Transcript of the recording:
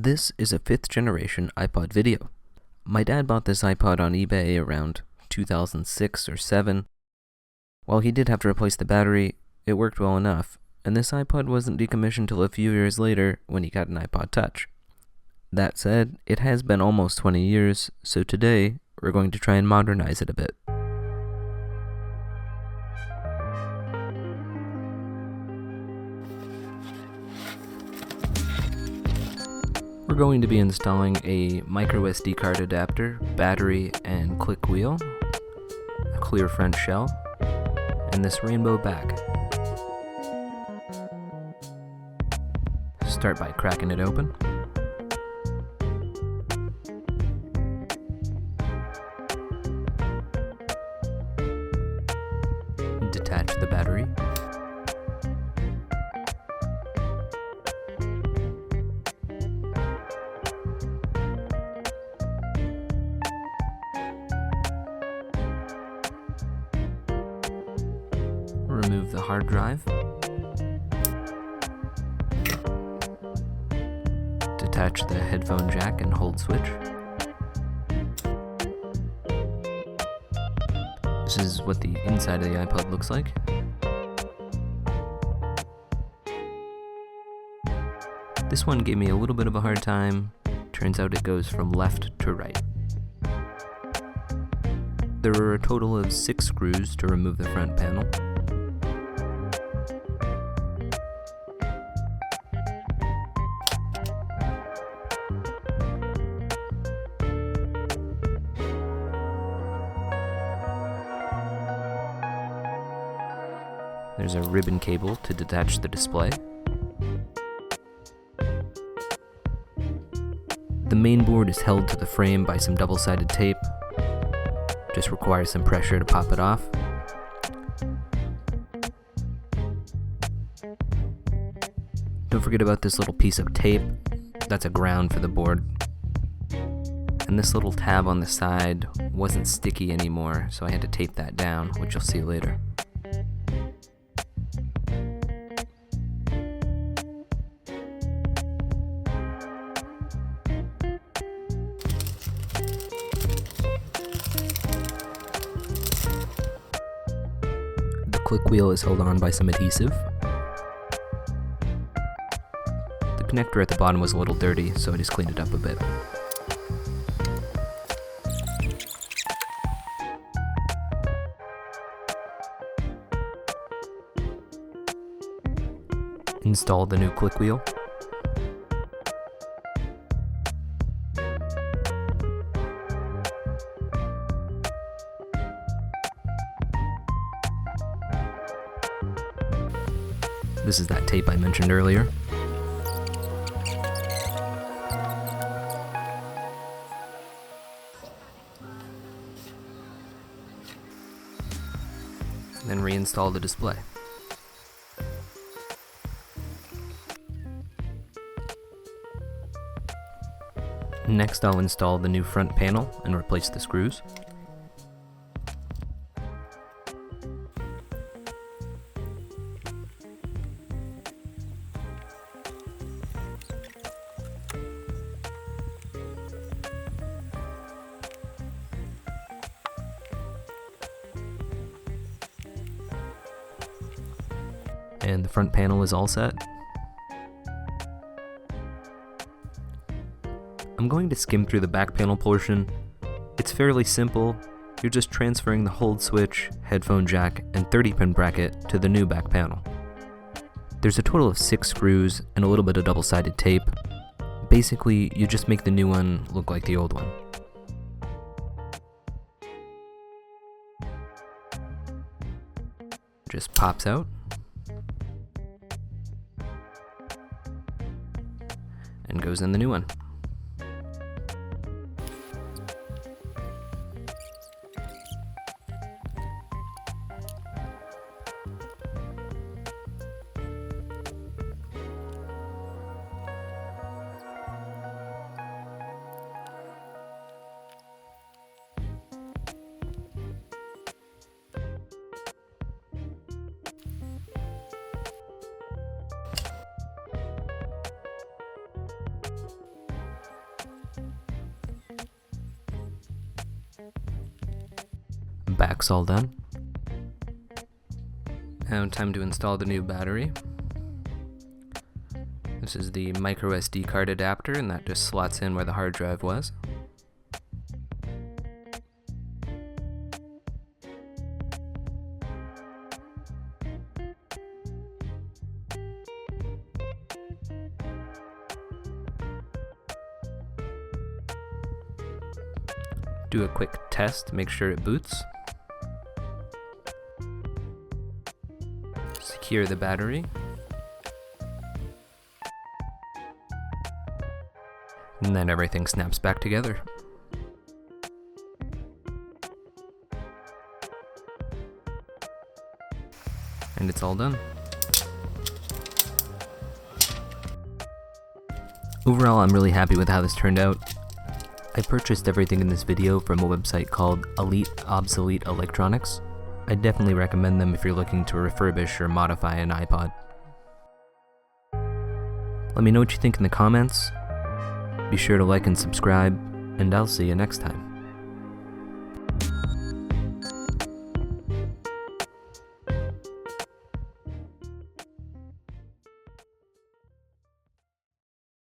This is a 5th generation iPod video. My dad bought this iPod on eBay around 2006 or 7. While he did have to replace the battery, it worked well enough, and this iPod wasn't decommissioned till a few years later when he got an iPod Touch. That said, it has been almost 20 years, so today we're going to try and modernize it a bit. We're going to be installing a micro SD card adapter, battery, and click wheel, a clear front shell, and this rainbow back. Start by cracking it open. Detach the battery. Remove the hard drive. Detach the headphone jack and hold switch. This is what the inside of the iPod looks like. This one gave me a little bit of a hard time. Turns out it goes from left to right. There are a total of 6 screws to remove the front panel. There's a ribbon cable to detach the display. The main board is held to the frame by some double-sided tape. Just requires some pressure to pop it off. Don't forget about this little piece of tape. That's a ground for the board. And this little tab on the side wasn't sticky anymore, so I had to tape that down, which you'll see later. The click wheel is held on by some adhesive. The connector at the bottom was a little dirty, so I just cleaned it up a bit. Install the new click wheel. This is that tape I mentioned earlier. Then reinstall the display. Next, I'll install the new front panel and replace the screws. And the front panel is all set. I'm going to skim through the back panel portion. It's fairly simple. You're just transferring the hold switch, headphone jack, and 30-pin bracket to the new back panel. There's a total of 6 screws and a little bit of double-sided tape. Basically, you just make the new one look like the old one. Just pops out. And goes in the new one. back's all done. Now time to install the new battery. This is the micro SD card adapter, and that just slots in where the hard drive was. Do a quick test, make sure it boots. Secure the battery. And then everything snaps back together. And it's all done. Overall, I'm really happy with how this turned out. I purchased everything in this video from a website called Elite Obsolete Electronics. I definitely recommend them if you're looking to refurbish or modify an iPod. Let me know what you think in the comments. Be sure to like and subscribe, and I'll see you next time.